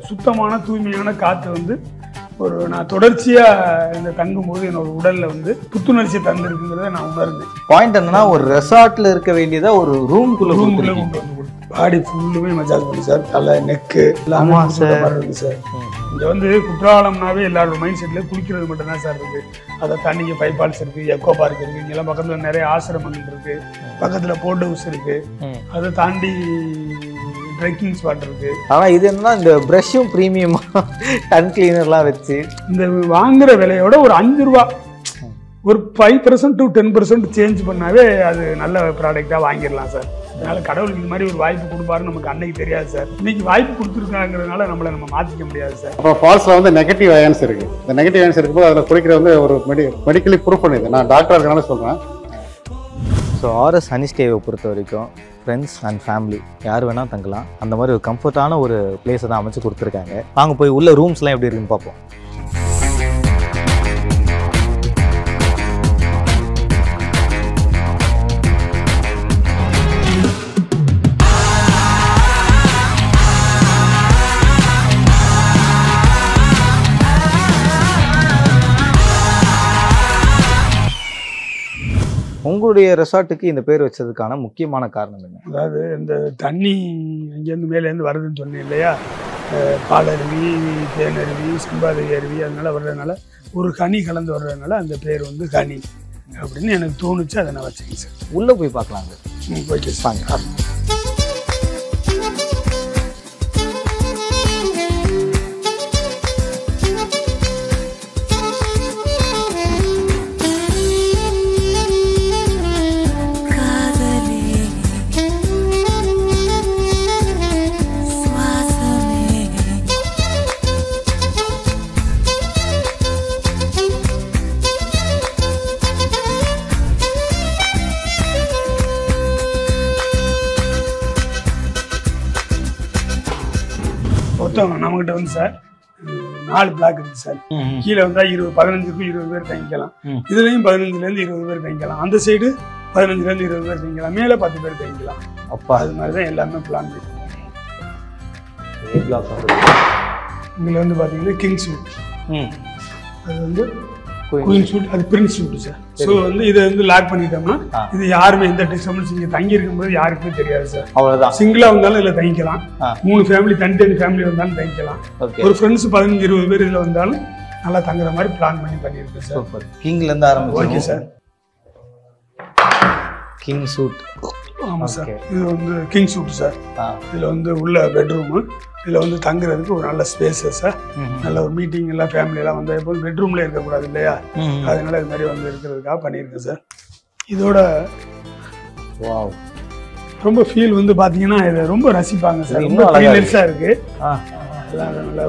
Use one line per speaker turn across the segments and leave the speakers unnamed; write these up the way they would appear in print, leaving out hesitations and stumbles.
சுத்தமான தூய்மையான காற்று வந்து நான் தொடர்ச்சியாக இந்த தங்கும்போது என்னோட உடலில் வந்து புத்துணர்ச்சி தந்திருக்குங்கிறத நான் உணர்ந்தேன்.
பாயிண்ட் என்னன்னா, ஒரு ரெசார்ட்ல இருக்க வேண்டியதை ஒரு ரூம்குள்ளே
கொண்டு வந்து பாடி ஃபுல்லுமே மசாஜ் பண்ணி சார், தலை நெக்கு எல்லாமே இருக்கு சார். இங்கே வந்து குற்றாலம்னாவே எல்லாரோட மைண்ட் செட்டில் குளிக்கிறது மட்டும்தான் சார் இருக்குது. அதை தாண்டி இங்கே 5 ஃபால்ஸ் இருக்குது, எக்கோ பார்க் இருக்குது, இங்கெல்லாம் பக்கத்தில் நிறைய ஆசிரமங்கள் இருக்குது, பக்கத்தில் போட் ஹவுஸ் இருக்குது, அதை தாண்டி ட்ரெக்கிங் ஸ்பாட் இருக்குது.
ஆனால் இது என்னன்னா, இந்த ப்ரஷ்ஷும் ப்ரீமியமாக டன் கிளீனர்லாம் வச்சு
இந்த வாங்குகிற விலையோட ஒரு 5 ரூபா ஒரு 5% to 10% சேஞ்ச் பண்ணாவே அது நல்ல ப்ராடக்டாக வாங்கிடலாம் சார். அதனால கடவுளுக்கு இந்த மாதிரி ஒரு வாய்ப்பு கொடுப்பாருன்னு நமக்கு அன்னைக்கு தெரியாது சார். இன்னைக்கு வாய்ப்பு கொடுத்துருக்காங்கிறதுனால நம்மளை நம்ம மாற்றிக்க முடியாது சார்.
அப்புறம் ஃபால்ஸில் வந்து நெகட்டிவ் அயன்ஸ் இருக்குது. இந்த நெகட்டிவ் அயன்ஸ் இருக்கும்போது அதில் குளிக்கிற வந்து ஒரு மெடிக்கலி ப்ரூஃப் பண்ணிது. நான் டாக்டராக இருக்கனால சொல்கிறேன்.
ஸோ ஆர்எஸ் ஹனி ஸ்டேவை பொறுத்த வரைக்கும் ஃப்ரெண்ட்ஸ் அண்ட் ஃபேமிலி யார் வேணால் தங்கலாம். அந்த மாதிரி ஒரு கம்ஃபர்டான ஒரு பிளேஸை தான் அமைச்சு கொடுத்துருக்காங்க. வாங்க போய் உள்ள ரூம்ஸ்லாம் எப்படி இருக்குன்னு பார்ப்போம். உங்களுடைய ரெசார்ட்டுக்கு இந்த பேர் வச்சதுக்கான முக்கியமான காரணம் என்ன?
அதாவது இந்த தண்ணி இங்கேருந்து மேலேருந்து வருதுன்னு சொன்னேன் இல்லையா, பாலருவி, தேனருவி, செம்பாதவி அருவி, அதனால வர்றதுனால ஒரு ஹனி கலந்து வர்றதுனால அந்த பேர் வந்து ஹனி அப்படின்னு எனக்கு தோணுச்சு. அதை நான் வச்சுக்கேன் சார்.
உள்ளே போய் பார்க்கலாங்க.
ஓகே சாங்க. நம்மகிட்ட வந்து சார் 4 பிளாக் இருக்கு சார். கீழே வந்தா 15-20 பேர் தங்கிக்கலாம். இதுலயும் 15-20 பேர் தங்கிக்கலாம். அந்த சைடு 15-20 பேர் தங்கிக்கலாம். மேல 10 பேர் தங்கிக்கலாம்.
அப்பா
அது மாதிரிதான் எல்லாமே பிளான் பண்ணிருக்கோம். இதுல வந்து பாத்தீங்கன்னா கிங் சூட், அது வந்து குயின் சூட், அது பிரின்ஸ் சூட் சார். ஸோ வந்து இதை வந்து லாக் பண்ணிட்டோம்னா இது யாருமே எந்த டிஸ்டர்பன்ஸ் இங்கே தங்கி இருக்கும்போது யாருக்குமே தெரியாது சார்.
அவ்வளோதான்.
சிங்கிளா வந்தாலும் இதில் தங்கிக்கலாம். 3 ஃபேமிலி தனி ஃபேமிலி வந்தாலும் தங்கிக்கலாம். ஒரு ஃப்ரெண்ட்ஸ் 15-20 பேர் இதில் வந்தாலும் நல்லா தங்குற மாதிரி பிளான் பண்ணியிருக்கேன் சார்.
கிங்லேருந்து ஆரம்பிச்சு.
Okay sir.
King suite.
ஆமாம் சார். இது வந்து கிங் சூட் சார். இதில் வந்து உள்ள பெட்ரூமு, இதில் வந்து தங்குறதுக்கு ஒரு நல்ல ஸ்பேஸஸ் சார். நல்ல ஒரு மீட்டிங் எல்லாம் ஃபேமிலியெல்லாம் வந்து எப்போதும் பெட்ரூம்ல இருக்கக்கூடாது இல்லையா, அதனால இது மாதிரி வந்து இருக்கிறதுக்காக பண்ணியிருக்கேன் சார். இதோட ரொம்ப ஃபீல் வந்து பார்த்தீங்கன்னா இதை ரொம்ப ரசிப்பாங்க சார். ரொம்ப ஃபீலர்ஸாக இருக்கு.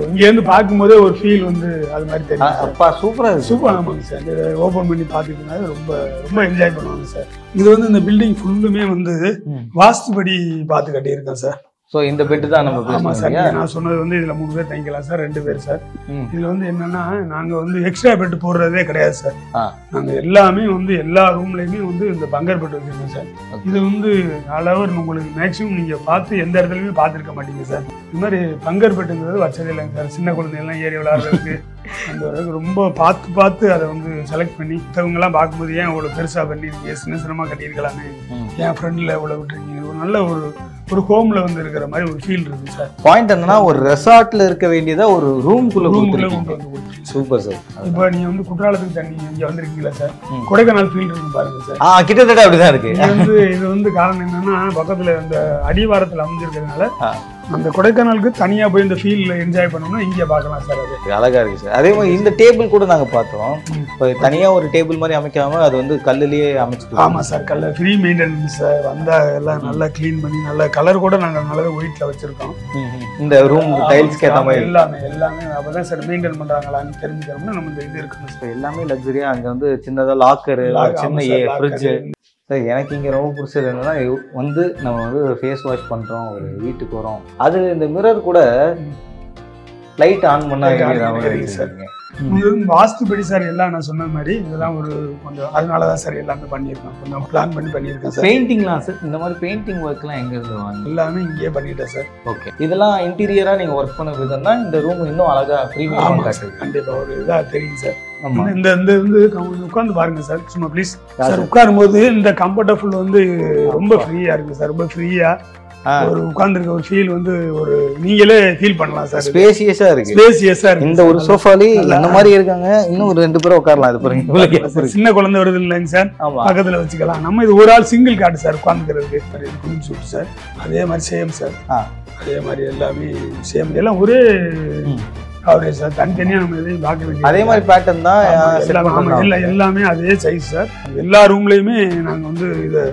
இங்கேருந்து பார்க்கும்போதே ஒரு ஃபீல் வந்து அது மாதிரி தெரியும்.
அப்பா சூப்பராக
சூப்பர். ஆமாங்க சார். இதை ஓப்பன் பண்ணி பார்த்துக்கிட்டனால ரொம்ப ரொம்ப என்ஜாய் பண்ணுவாங்க சார். இது வந்து இந்த பில்டிங் ஃபுல்லுமே வந்து வாஸ்துபடி பார்த்து கட்டியிருக்கேன் சார்.
ஸோ இந்த பெட்டு தான் நம்ம.
ஆமாம் சார். நான் சொன்னது வந்து இதில் 3 பேர் தங்கிக்கலாம் சார், 2 பேர் சார். இதில் வந்து என்னன்னா நாங்கள் வந்து எக்ஸ்ட்ரா பெட்டு போடுறதே கிடையாது சார். நாங்கள் எல்லாமே வந்து எல்லா ரூம்லையுமே வந்து இந்த பங்கர் பெட் வச்சுருக்கோம் சார். இது வந்து அளவர் உங்களுக்கு மேக்ஸிமம் நீங்கள் பார்த்து எந்த இடத்துலையுமே பார்த்துருக்க மாட்டீங்க சார். இது மாதிரி பங்கர் பெட்டுங்கிறது வச்சதே இல்லைங்க சார். சின்ன குழந்தைகள்லாம் ஏறி விளையாடுறதுக்கு அந்த அளவுக்கு ரொம்ப பார்த்து அதை வந்து செலக்ட் பண்ணி மற்றவங்கெல்லாம் பார்க்கும்போது ஏன் இவ்வளோ பெருசாக பண்ணியிருக்கீங்க, சின்னமாக கட்டியிருக்கலாமே, என் ஃப்ரெண்டில் இவ்வளோ விட்டுருக்கீங்க, ஒரு நல்ல ஒரு ஹோம்ல வந்து இருக்கிற மாதிரி ஒரு ஃபீல் இருக்கு சார்.
பாயிண்ட் என்னன்னா, ஒரு ரெசார்ட்ல இருக்க வேண்டியதா ஒரு ரூம்குள்ள கொண்டு வந்து. Super sir.
இப்போ நீங்க வந்து குற்றாலத்துக்கு தண்ணி இங்க வந்திருக்கீங்களா சார், கொடைக்கானல் ஃபீல் இருக்கு பாருங்க சார்.
கிட்டத்தட்ட அப்படிதான் இருக்கு.
இது வந்து காரணம் என்னன்னா பக்கத்துல அந்த அடிவாரத்துல அமைஞ்சிருக்கிறதுனால அந்த கொடைக்கானலுக்கு தனியா போய் இந்த ஃபீல் என்ஜாய் பண்ணோம்னா இங்கே பார்க்கலாம் சார். அது
அழகா இருக்கு சார். அதே மாதிரி இந்த டேபிள் கூட நாங்க பார்த்தோம். இப்போ தனியா ஒரு டேபிள் மாதிரி அமைக்காம அது வந்து கல்லுலயே அமைச்சு.
ஆமா சார். கல்ல ஃப்ரீ மெயின்டெனன்ஸ் சார். வந்தா எல்லாம் நல்லா கிளீன் பண்ணி நல்ல கலர் கூட நாங்கள் நல்லவே ஒயிட்ல வச்சிருக்கோம்.
இந்த ரூம் டைல்ஸ்க்கு ஏற்ற மாதிரி
எல்லாமே அப்பதான் சார் மெயின்டைன் பண்றாங்களான்னு தெரிஞ்சுக்கணும்னா நம்ம இந்த இது இருக்கணும் சார்.
எல்லாமே லக்ஸரியா. அங்க வந்து சின்னதா லாக்கரு, சின்ன ஃப்ரிட்ஜ். சார் எனக்கு இங்கே ரொம்ப பிடிச்சது என்னன்னா வந்து நம்ம வந்து ஃபேஸ் வாஷ் பண்ணுறோம், ஒரு வீட்டுக்கு வரோம், அது இந்த மிரர் கூட லைட் ஆன் பண்ணா சார்.
வாஸ்துபடி சார் எல்லாம் நான் சொன்ன மாதிரி இதெல்லாம் ஒரு கொஞ்சம் அதனாலதான் சார் எல்லாமே பண்ணியிருக்கோம், கொஞ்சம் பிளான் பண்ணி பண்ணியிருக்கேன் சார்.
பெயிண்டிங்லாம் சார், இந்த மாதிரி பெயிண்டிங் ஒர்க்லாம் எங்க இருந்து வாங்க?
எல்லாமே இங்கேயே பண்ணிட்டேன் சார்.
ஓகே, இதெல்லாம் இன்டீரியரா நீங்க ஒர்க் பண்ண விதம்னா இந்த ரூம் இன்னும் அழகா ப்ரீமியம் காட்டுது.
கண்டிப்பா ஒரு இதா தெரியும் சார். இந்த உட்காந்து பாருங்க சார், சும்மா ப்ளீஸ் சார். உட்காரும் போது இந்த கம்ஃபர்டபுள் வந்து ரொம்ப ஃப்ரீயா இருக்கு சார், ரொம்ப ஃப்ரீயா ஒரு உட்கார்ந்துருக்க ஒரு ஃபீல் வந்து ஒரு நீங்களே ஃபீல் பண்ணலாம் சார்.
ஸ்பேசியஸா இருக்கு,
ஸ்பேசியஸா இருக்கு.
இந்த ஒரு சோஃபாலே இந்த மாதிரி இருக்காங்க, இன்னும் ஒரு 2 பேரும் உட்காரலாம். இது பாருங்க,
சின்ன குழந்தை வருது இல்லைங்க சார், பக்கத்துல வச்சுக்கலாம். நம்ம இது ஒரு ஆள் சிங்கிள் காட்டு சார் உட்காந்துக்கிறதுக்கு சார். அதே மாதிரி சேம் சார், அதே மாதிரி எல்லாமே சேம், எல்லாம் ஒரே கவரேஜ் சார். தனித்தனியா நம்ம எதையும் பார்க்க வேண்டியது.
அதே மாதிரி பேட்டர்ன் தான்
எல்லாமே அதே சைஸ் சார். எல்லா ரூம்லயுமே நாங்க வந்து இதை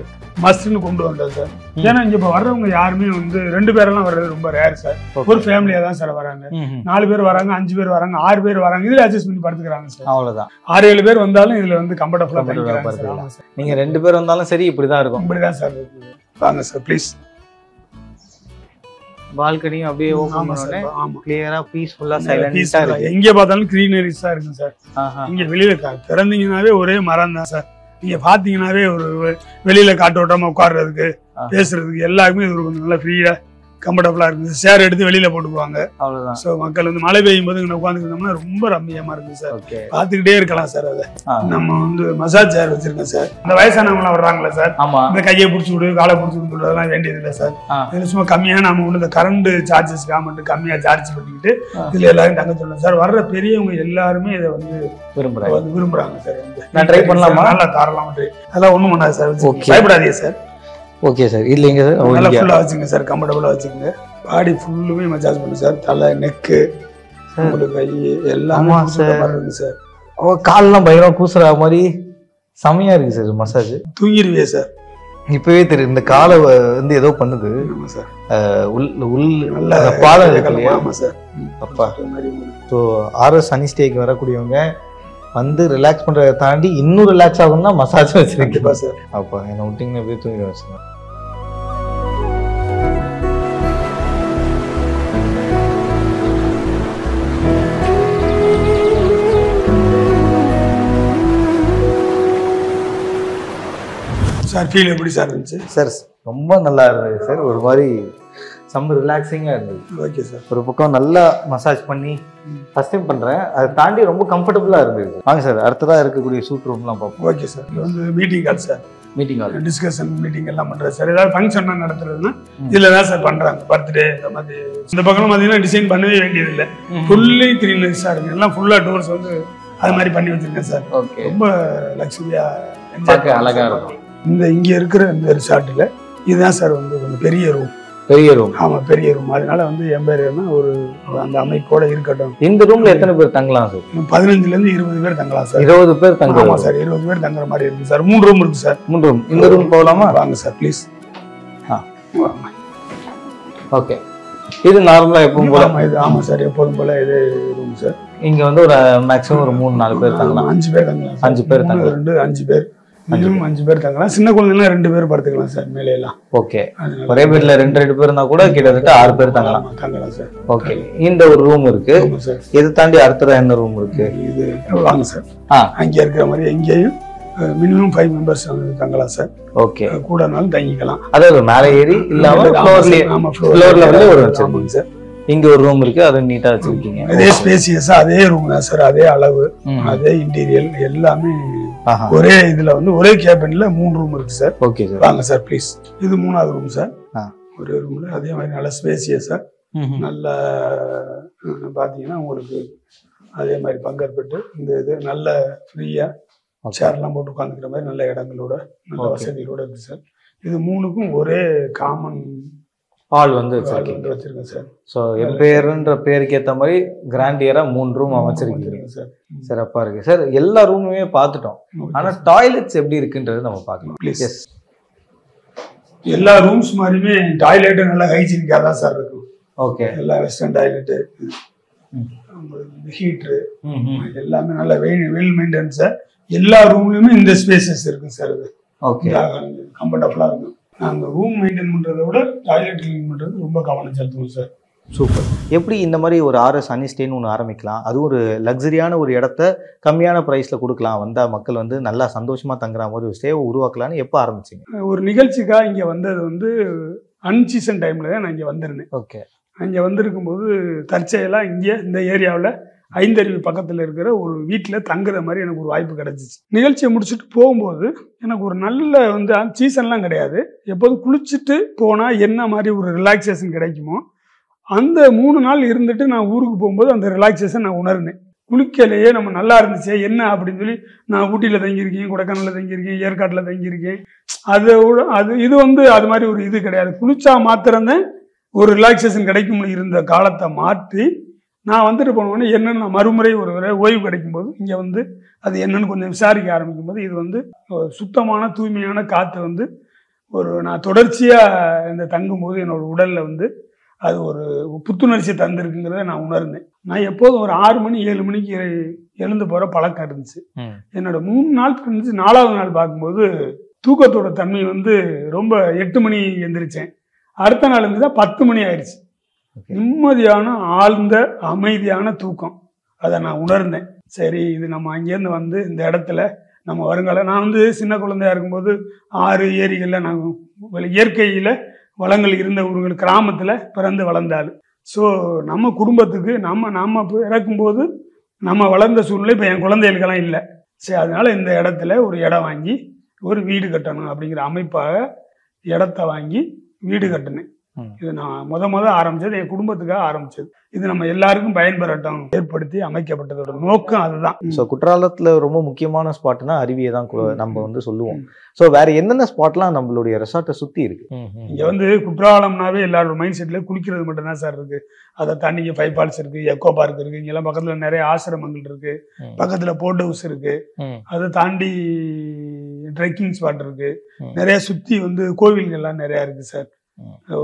மஸ்ட்னு கொண்டு வந்தோம் சார். ஏன்னா இங்க இப்ப வர்றவங்க யாருமே வந்து 2 பேரெல்லாம் வர்றது ரொம்ப ரேர் சார். ஒரு ஃபேமிலியா தான் சார் வராங்க. 4 பேர் வராங்க, 5 பேர் வராங்க, 6 பேர் வராங்க. இதுல அட்ஜஸ்ட் பண்ணி படுத்துக்கிறாங்க சார்.
அவ்வளவுதான்.
6-7 பேர் வந்தாலும் இதுல வந்து கம்ஃபர்டபுளா பண்ணிக்கிறாங்க.
நீங்க 2 பேர் வந்தாலும் சரி இப்படிதான் இருக்கும்.
இப்படிதான் சார் இருக்கு. வாங்க சார் ப்ளீஸ்.
பால்கனியும் அப்படியே ஓபன் பண்ணோனே கிளியரா பீஸ்ஃபுல்லா சைலண்டா இருக்கு.
எங்க பார்த்தாலும் கிரீனரிஸா இருக்கு சார். இங்க வெளியில திறந்தீங்கன்னாவே ஒரே மரம் தான் சார். நீங்க பாத்தீங்கன்னாவே ஒரு வெளியில காற்றோட்டமா உட்கார்றதுக்கு பேசுறதுக்கு எல்லாருக்குமே இது கொஞ்சம் நல்லா ஃப்ரீயா கம்ஃபர்டபுளா இருக்கு. சேர் எடுத்து வெளியில போட்டுக்குவாங்க. அவ்வளவுதான். சோ மக்கள் வந்து மழை பெய்யும் போது இங்க உட்காந்துக்கிட்டோம்னா ரொம்ப ரம்மியமா இருக்கு சார். பாத்துக்கிட்டே இருக்கலாம் சார். அதை நம்ம வந்து மசாஜ் சேர் வச்சிருக்கோம் சார். இந்த வயசானவங்க வர்றாங்களா சார், இந்த கையை பிடிச்சி விடு காலை பிடிச்சி விடுறதெல்லாம் வேண்டியது இல்லை சார். இதுல சும்மா கம்மியா நம்ம ஒண்ணு இந்த கரண்ட் சார்ஜஸ் கவர்மெண்ட் கம்மியா சார்ஜ் பண்ணிக்கிட்டு இதுல எல்லாரும் தங்க சொல்லலாம் சார். வர்ற பெரியவங்க எல்லாருமே இதை வந்து விரும்புறாங்க சார்.
நான் ட்ரை பண்ணலாமா?
நல்லா தாராளமா ட்ரை. அதெல்லாம் ஒண்ணும் பண்ணாது சார், பயப்படாதீங்க சார்.
ஓகே சார், இல்லைங்க சார்,
நல்லா ஃபுல்லா வச்சுங்க சார், கம்ஃபர்டபுளா வச்சுங்க. பாடி ஃபுல்லுமே மசாஜ் பண்ணு சார். தலை, நெக்கு, உங்களுக்கு கை எல்லாமே சார்.
கால்லாம் பயங்கரம் கூசுற மாதிரி செமையா இருக்கு சார் மசாஜ்.
தூங்கிடுவே சார்.
இப்பவே தெரியும் இந்த காலை வந்து ஏதோ பண்ணுது
சார்.
நல்ல பாதம் இருக்கு இல்லையா?
ஆமா சார்.
அப்பா, ஸோ ஆர்எஸ் சனி ஸ்டேக்கு வரக்கூடியவங்க வந்து ரிலாக்ஸ் பண்றதை தாண்டி இன்னும் ரிலாக்ஸ் ஆகும்னா மசாஜ் வச்சிருக்கா சார். அப்பா என்ன விட்டிங்கன்னா அப்படியே தூங்கி வச்சுருங்க.
சார் ஃபீல் எப்படி சார் இருந்துச்சு?
சார் ரொம்ப நல்லா இருந்தது சார். ஒரு மாதிரி செம்ம ரிலாக்ஸிங்காக இருந்தது.
Okay sir.
ஒரு பக்கம் நல்லா மசாஜ் பண்ணி ஃபர்ஸ்ட் டைம் பண்ணுறேன், அதை தாண்டி ரொம்ப கம்ஃபர்டபுளாக இருந்தது. வாங்க சார், அடுத்ததாக இருக்கக்கூடிய சூட் ரூம்லாம் பார்ப்போம்.
Okay sir. இது வந்து meeting hall sir.
Meeting hall,
discussion meeting எல்லாம் பண்ணுறது சார். ஏதாவது ஃபங்க்ஷன் நடத்துறதுன்னா இதில் தான் சார் பண்ணுறாங்க. பர்த்டே இந்த மாதிரி இந்த பக்கம் பார்த்தீங்கன்னா டிசைன் பண்ணவே வேண்டியதில்லை. ஃபுல்லி க்ரீனரிஸாக இருக்கு. எல்லாம் ஃபுல்லாக டோர்ஸ் வந்து அது மாதிரி பண்ணி வச்சிருக்கேன் சார்.
ஓகே,
ரொம்ப லக்ஸுரியாக
பார்க்க அழகாக இருக்கும்.
இந்த இங்கே இருக்கிற இந்த ரிசார்ட்டில் இதுதான் சார் வந்து கொஞ்சம் பெரிய ரூம்.
பெரிய ரூம்?
ஆமாம், பெரிய ரூம். அதனால வந்து என் பேர் ஒரு அந்த அமைப்போட இருக்கட்டும்.
இந்த ரூம்ல எத்தனை பேர் தங்கலாம் சார்?
15லேருந்து 20 பேர் தங்கலாம் சார்.
20 பேர் தங்கலாம்?
ஆமாம் சார், 20 பேர் தங்குற மாதிரி இருக்கு சார். 3 ரூம் இருக்கு சார்.
3 ரூம். இந்த ரூம் போகலாமா?
வாங்க சார் ப்ளீஸ்.
ஓகே, இது நார்மலா எப்பவும் போல?
இது ஆமாம் சார், எப்போதும் போல இதே ரூம் சார்.
இங்க வந்து ஒரு மேக்ஸிமம் ஒரு 3-4 பேர் தங்கலாம்.
5 பேர் தங்கலாம்.
5 பேர் தங்கலாம்.
2 5 பேர் மினிமம் 5 பேர் தங்கலாம். சின்ன குழந்தைலாம் 2 பேர் படுத்துக்கலாம் சார் மேலே எல்லாம்.
ஓகே, ஒரே பெட்ல 2 பேர் இருந்தா கூட கிட்டத்தட்ட 6 பேர் தங்கலாம்.
தங்கலாம் சார்.
ஓகே, இந்த ஒரு ரூம் இருக்கு. இதை தாண்டி அடுத்ததா என்ன ரூம் இருக்கு?
இது வாங்க சார். அங்கே இருக்கிற மாதிரி எங்கேயும் மினிமம் 5 மெம்பர்ஸ் தங்கலாம் சார்.
ஓகே,
கூடனாலும் தங்கிக்கலாம்.
அதாவது மேலே ஏறி இல்லாம ஃப்ளோர் லெவல்ல ஒரு வச்சிருக்கீங்க சார். இங்க ஒரு ரூம் இருக்கு, அதை நீட்டா வச்சிருக்கீங்க.
அதே ஸ்பேசியஸா அதே ரூம் தான் சார். அதே அளவு, அதே இன்டீரியல் எல்லாமே ஒரே இதுல வந்து ஒரே கேபின்ல 3 ரூம் இருக்கு சார். ஓகே சார், வாங்க சார் ப்ளீஸ். இது 3வது ரூம் சார். ஒரே ரூம்ல அதே மாதிரி நல்ல ஸ்பேசியஸா நல்ல பாத்தீங்கன்னா உங்களுக்கு அதே மாதிரி பங்கற்பட்டு இந்த இது நல்ல ஃப்ரீயா சேர்லாம் போட்டு உட்காந்துக்கிற மாதிரி நல்ல இடங்களோட நல்ல வசதிகளோட இருக்கு சார். இது 3க்கும் ஒரே காமன்
ஹால் வந்து வச்சிருக்கேன் சார். ஸோ எம்பையர்ன்ற பேருக்கு ஏற்ற மாதிரி கிராண்டியரா 3 ரூம் அமைச்சிருக்கீங்க சார். சிறப்பா இருக்கு சார். எல்லா ரூமுமே பார்த்துட்டோம், ஆனா டாய்லெட்ஸ் எப்படி இருக்குன்றது நம்ம பார்க்கலாம் ப்ளீஸ். எஸ்,
எல்லா ரூம்ஸ் மாதிரியுமே டாய்லெட் நல்லா ஹைஜீனிக்காக தான் சார் இருக்கும்.
ஓகே,
எல்லா வெஸ்டர்ன் டாய்லெட்டு, ஹீட்ரு எல்லாமே நல்லா வெல் மெயின்டெனன்ஸா எல்லா ரூம்லயுமே இந்த ஸ்பேசஸ் இருக்கு சார். அது ஓகே, கம்ஃபர்டபுளா இருக்கும். நாங்கள் ரூம் மெயின்டைன் பண்ணுறதை விட டாய்லெட் கிளீன் பண்ணுறது ரொம்ப கவனம் செலுத்துவோம் சார்.
சூப்பர். எப்படி இந்த மாதிரி ஒரு ஆர்எஸ் ஹனி ஸ்டேன்னு ஒன்று ஆரம்பிக்கலாம், அதுவும் ஒரு லக்ஸரியான ஒரு இடத்த கம்மியான ப்ரைஸில் கொடுக்கலாம், வந்தால் மக்கள் வந்து நல்லா சந்தோஷமாக தங்குற மாதிரி ஒரு ஸ்டேவை உருவாக்கலான்னு எப்போ ஆரம்பிச்சிங்க?
ஒரு நிகழ்ச்சிக்காக இங்கே வந்தது வந்து அன்சீசன் டைமில் தான் நான் இங்கே வந்திருந்தேன்.
ஓகே.
அங்கே வந்திருக்கும்போது தற்செயலாக இங்கே இந்த ஏரியாவில் ஐந்தருவி பக்கத்தில் இருக்கிற ஒரு வீட்டில் தங்குற மாதிரி எனக்கு ஒரு வாய்ப்பு கிடச்சிச்சு. நிகழ்ச்சியை முடிச்சுட்டு போகும்போது எனக்கு ஒரு நல்ல வந்து சீசன்லாம் கிடையாது, எப்போதும் குளிச்சுட்டு போனால் என்ன மாதிரி ஒரு ரிலாக்ஸேஷன் கிடைக்குமோ அந்த 3 நாள் இருந்துட்டு நான் ஊருக்கு போகும்போது அந்த ரிலாக்ஸேஷன் நான் உணர்ந்தேன். குளிக்கலையே நம்ம நல்லா இருந்துச்சு என்ன அப்படின்னு சொல்லி நான் ஊட்டியில் தங்கியிருக்கேன், கொடைக்கானலில் தங்கியிருக்கேன், ஏற்காட்டில் தங்கியிருக்கேன். இது வந்து அது மாதிரி ஒரு இது கிடையாது. குளிச்சா மாத்திரம்தான் ஒரு ரிலாக்ஸேஷன் கிடைக்கும்னு இருந்த காலத்தை மாற்றி நான் வந்துட்டு போனோடனே என்னென்னு நான் மறுமுறை ஒரு ஓய்வு கிடைக்கும்போது இங்கே வந்து அது என்னென்னு கொஞ்சம் விசாரிக்க ஆரம்பிக்கும் போது இது வந்து சுத்தமான தூய்மையான காற்று வந்து நான் தொடர்ச்சியாக இந்த தங்கும்போது என்னோட உடலில் வந்து அது ஒரு புத்துணர்ச்சி தந்திருக்குங்கிறத நான் உணர்ந்தேன். நான் எப்போதும் ஒரு 6 மணி 7 மணிக்கு எழுந்து போகிற பழக்கம் இருந்துச்சு. என்னோட 3 நாள் கழிச்சு 4வது நாள் பார்க்கும்போது தூக்கத்தோட தன்மை வந்து ரொம்ப 8 மணி எந்திரிச்சேன். அடுத்த நாள் இருந்து தான் 10 மணி ஆயிடுச்சு. நிம்மதியான ஆழ்ந்த அமைதியான தூக்கம் அதை நான் உணர்ந்தேன். சரி, இது நம்ம அங்கேருந்து வந்து இந்த இடத்துல நம்ம வருங்காலம் நான் வந்து சின்ன குழந்தையா இருக்கும்போது ஆறு ஏரிகளில் நாங்கள் இயற்கையில் வளங்கள் இருந்த ஒரு கிராமத்தில் பிறந்து வளர்ந்தாள். ஸோ நம்ம குடும்பத்துக்கு நம்ம இறக்கும்போது நம்ம வளர்ந்த சூழ்நிலை இப்போ என் குழந்தைகளுக்கெல்லாம் இல்லை. சரி, அதனால இந்த இடத்துல ஒரு இடம் வாங்கி ஒரு வீடு கட்டணும் அப்படிங்கிற அமைப்பாக இடத்த வாங்கி வீடு கட்டினேன். இது நான் முத ஆரம்பிச்சது என் குடும்பத்துக்காக ஆரம்பிச்சது. இது நம்ம எல்லாருக்கும் பயன்பெறட்டும் ஏற்படுத்தி அமைக்கப்பட்டதோட நோக்கம் அதுதான்.
ஸோ குற்றாலத்தில் ரொம்ப முக்கியமான ஸ்பாட்னா அருவியை தான் நம்ம வந்து சொல்லுவோம். ஸோ வேற என்னென்ன ஸ்பாட்லாம் நம்மளுடைய ரெசார்ட்டை சுற்றி இருக்கு?
இங்கே வந்து குற்றாலம்னாவே எல்லாரோட மைண்ட் செட்ல குளிக்கிறது மட்டும்தான் சார் இருக்கு. அதை தாண்டி இங்கே 5 ஃபால்ஸ் இருக்கு, எக்கோ பார்க் இருக்கு, இங்கெல்லாம் பக்கத்தில் நிறைய ஆசிரமங்கள் இருக்கு, பக்கத்தில் போட் ஹவுஸ் இருக்கு, அதை தாண்டி ட்ரெக்கிங் ஸ்பாட் இருக்கு, நிறைய சுற்றி வந்து கோவில்கள்லாம் நிறையா இருக்கு சார்.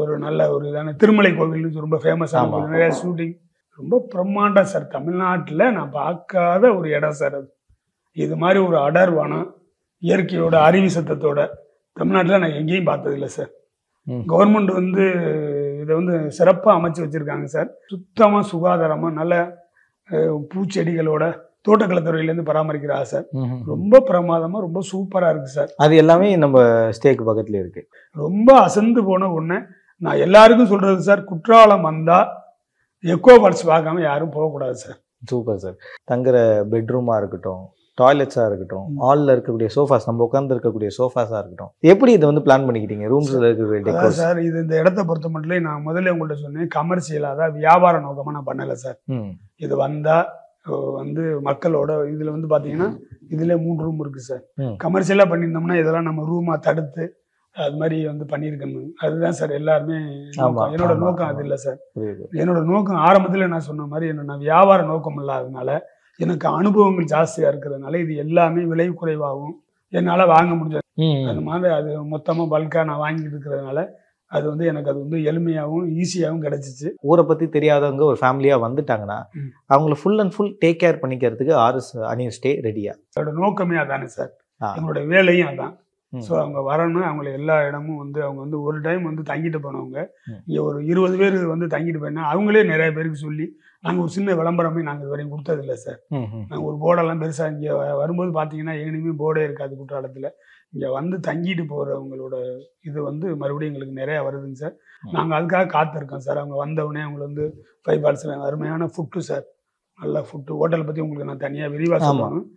ஒரு நல்ல ஒரு இதான திருமலை கோவில் ரொம்ப ஃபேமஸான நிறைய ஷூட்டிங் ரொம்ப பிரம்மாண்டம் சார். தமிழ்நாட்டில் நான் பார்க்காத ஒரு இடம் சார் அது. இது மாதிரி ஒரு அடர்வனம் இயற்கையோட அருவி சத்தத்தோட தமிழ்நாட்டில் நான் எங்கேயும் பார்த்ததில்லை சார். கவர்மெண்ட் வந்து இதை வந்து சிறப்பாக அமைச்சு வச்சுருக்காங்க சார். சுத்தமாக சுகாதாரமாக நல்ல பூச்செடிகளோட தோட்டக்கலைத்துறையிலேருந்து பராமரிக்கிற சார். ரொம்ப பிரமாதமாக ரொம்ப சூப்பராக இருக்குது சார்.
அது எல்லாமே நம்ம ஸ்டேக்கு பக்கத்தில் இருக்குது.
ரொம்ப அசந்து போன ஒன்று நான் எல்லாருக்கும் சொல்கிறது சார், குற்றாலம் வந்தால் எக்கோ பார்க்ஸ் பார்க்காம யாரும் போகக்கூடாது சார்.
Super sir. தங்குற பெட்ரூமாக இருக்கட்டும், டாய்லெட்ஸாக இருக்கட்டும், ஹாலில் இருக்கக்கூடிய சோஃபாஸ், நம்ம உட்காந்து இருக்கக்கூடிய சோஃபாஸாக இருக்கட்டும், எப்படி இதை வந்து பிளான் பண்ணிக்கிட்டீங்க? ரூம்ஸில் இருக்கக்கூடிய
சார் இது இந்த இடத்த பொறுத்த மட்டும் நான் முதல்ல உங்கள்கிட்ட சொன்னேன், கமர்ஷியலாக அதாவது வியாபார நோக்கமாக நான் பண்ணலை சார். இது வந்தால் வந்து மக்களோட இதில் வந்து பார்த்தீங்கன்னா இதில் 3 ரூம் இருக்குது சார். கமர்ஷியலாக பண்ணியிருந்தோம்னா இதெல்லாம் நம்ம ரூமாக தடுத்து அது மாதிரி வந்து பண்ணியிருக்கணும். அதுதான் சார் எல்லாருமே என்னோட நோக்கம் அது இல்லை சார். என்னோட நோக்கம் ஆரம்பத்தில் நான் சொன்ன மாதிரி என்னோட வியாபார நோக்கம் இல்லாததுனால எனக்கு அனுபவங்கள் ஜாஸ்தியாக இருக்கிறதுனால இது எல்லாமே விலை குறைவாகவும் என்னால் வாங்க முடியாது. அது மாதிரி அது மொத்தமாக பல்காக நான் வாங்கிட்டு இருக்கிறதுனால அது வந்து எனக்கு அது வந்து எளிமையாகவும் ஈஸியாகவும் கிடைச்சிச்சு.
ஊரை பற்றி தெரியாதவங்க ஒரு ஃபேமிலியாக வந்துட்டாங்கன்னா அவங்கள full and full take care பண்ணிக்கிறதுக்கு ஆர்எஸ் ஹனி ஸ்டே ரெடியா?
அதோட நோக்கமே அதானே சார், எங்களோட வேலையும் அதான். ஸோ அவங்க வரணும், அவங்கள எல்லா இடமும் வந்து அவங்க வந்து ஒரு டைம் வந்து தங்கிட்டு போனவங்க இங்கே ஒரு 20 பேர் வந்து தங்கிட்டு போயினா அவங்களே நிறைய பேருக்கு சொல்லி நாங்கள் ஒரு சின்ன விளம்பரமே நாங்கள் இது வரையும் கொடுத்ததில்லை சார். நாங்கள் ஒரு போர்டெல்லாம் பெருசாக இங்கே வரும்போது பார்த்தீங்கன்னா எங்கேயுமே போர்டே இருக்காது குற்றாலத்தில். இங்கே வந்து தங்கிட்டு போகிறவங்களோட இது வந்து மறுபடியும் எங்களுக்கு நிறையா வருதுங்க சார். நாங்கள் அதுக்காக காத்திருக்கோம் சார். அவங்க வந்தவுடனே அவங்களை வந்து 5 ஃபால்ஸ் அருமையான ஃபுட்டு சார், நல்ல ஃபுட்டு. ஹோட்டலை பற்றி உங்களுக்கு நான் தனியாக விரிவாக சொல்லுவேன்.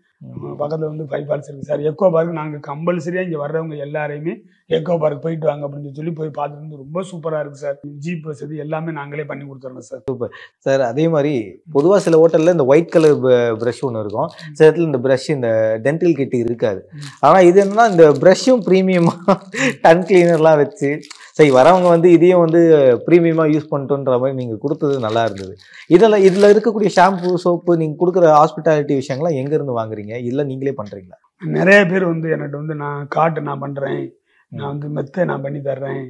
பக்கத்தில் வந்து 5 ஃபால்ஸ் இருக்குது சார். எக்கோ பார்க் நாங்கள் கம்பல்சரியாக இங்கே வர்றவங்க எல்லாரையுமே எக்கோ பார்க் போயிட்டு வாங்க அப்படின்னு சொல்லி போய் பார்த்துட்டு ரொம்ப சூப்பராக இருக்குது சார். ஜீப் வசதி எல்லாமே நாங்களே பண்ணி கொடுத்துறோம் சார்.
Super sir. அதே மாதிரி பொதுவாக சில ஹோட்டலில் இந்த ஒயிட் கலர் ப்ரஷ் ஒன்று இருக்கும், சில இடத்துல இந்த ப்ரஷ் இந்த டென்டல் கிட் இருக்காது. ஆனால் இது என்னன்னா இந்த ப்ரஷ்ஷும் ப்ரீமியமாக டன் கிளீனர்லாம் வச்சு சரி வரவங்க வந்து இதையும் வந்து ப்ரீமியமாக யூஸ் பண்ணிட்டோன்ற மாதிரி நீங்கள் கொடுத்தது நல்லா இருந்தது. இதில் இருக்கக்கூடிய ஷாம்பு சோப்பு நீங்கள் கொடுக்குற ஹாஸ்பிட்டாலிட்டி விஷயங்கள்லாம் எங்கேருந்து வாங்குறீங்க, இல்லை நீங்களே பண்ணுறீங்களா?
நிறைய பேர் வந்து என்கிட்ட வந்து நான் பண்ணுறேன், நான் வந்து மெத்தை நான் பண்ணி தர்றேன்,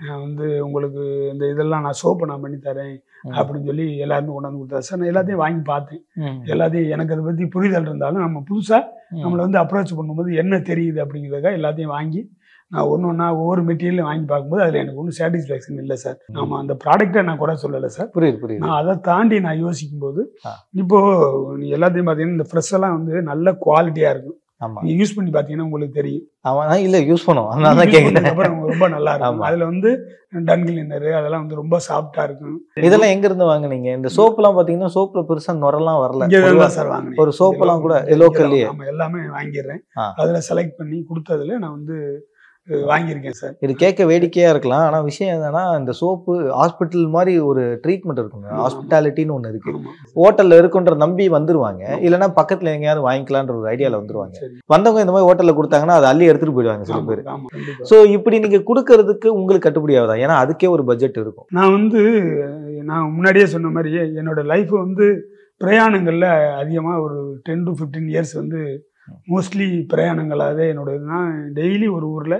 நான் வந்து உங்களுக்கு இந்த இதெல்லாம் நான் சோப்பு நான் பண்ணி தரேன் அப்படின்னு சொல்லி எல்லாருமே கொண்டாந்து கொடுத்தாரு சார். நான் எல்லாத்தையும் வாங்கி பார்த்தேன். எல்லாத்தையும் எனக்கு அதை பற்றி புரிதல் இருந்தாலும் நம்ம புதுசாக நம்மளை வந்து அப்ரோச் பண்ணும்போது என்ன தெரியுது அப்படிங்கிறதுக்காக எல்லாத்தையும் வாங்கி நான் ஒவ்வொன்றா ஒவ்வொரு மெட்டீரியலும் வாங்கி பார்க்கும்போது அதில் எனக்கு ஒன்றும் சாட்டிஸ்ஃபேக்ஷன் இல்லை சார். நம்ம அந்த ப்ராடக்ட்டை நான் கூட சொல்லலை சார்.
புரியுது.
நான் அதை தாண்டி நான் யோசிக்கும் போது இப்போது நீ எல்லாத்தையும் பார்த்தீங்கன்னா இந்த ஃப்ரெஷ் எல்லாம் வந்து நல்ல குவாலிட்டியாக இருக்கும். நீங்க யூஸ் பண்ணி பாத்தீங்கன்னா உங்களுக்கு தெரியும்.
இல்ல யூஸ் பண்ணுவோம், அதனால தான் கேக்குறேன்.
அப்புறம் ரொம்ப நல்லா இருக்கும். அதுல வந்து டன் கிளீனர் அதெல்லாம் வந்து ரொம்ப சாஃப்டா இருக்கும்.
இதெல்லாம் எங்க இருந்து வாங்குனீங்க? இந்த சோப் எல்லாம் பாத்தீங்கன்னா சோப்ல பெருசா நுரெல்லாம் வரல.
சார் வாங்கினேன்
ஒரு சோப் எல்லாம் கூட லோக்கல்லயே
எல்லாமே வாங்கிடுறேன். அதுல செலக்ட் பண்ணி கொடுத்ததுல நான் வந்து வாங்கியிருக்கேன் சார்.
இது கேட்க வேடிக்கையா இருக்கலாம், ஆனா விஷயம் என்னன்னா இந்த சோப்பு ஹாஸ்பிட்டல் மாதிரி ஒரு ட்ரீட்மெண்ட் இருக்குங்க. ஹாஸ்பிட்டாலிட்டின்னு ஒண்ணு இருக்கு. ஹோட்டல்ல இருக்குன்ற நம்பி வந்துருவாங்க, இல்லைன்னா பக்கத்துல எங்கேயாவது வாங்கிக்கலான்ற ஒரு ஐடியால வந்துருவாங்க. வந்தவங்க இந்த மாதிரி ஹோட்டல்ல கொடுத்தாங்கன்னா அதை அள்ளி எடுத்துட்டு போயிடுவாங்க சில பேர். சோ இப்படி நீங்க கொடுக்கறதுக்கு உங்களுக்கு கட்டுப்படி ஆகுதா? ஏன்னா அதுக்கே ஒரு பட்ஜெட் இருக்கும்.
நான் முன்னாடியே சொன்ன மாதிரி என்னோட லைஃப் வந்து பிரயாணங்கள்ல அதிகமா ஒரு 10 to 15 இயர்ஸ் வந்து மோஸ்ட்லி பிரயாணங்களாகவே என்னோட இதுதான். டெய்லி ஒரு ஊர்ல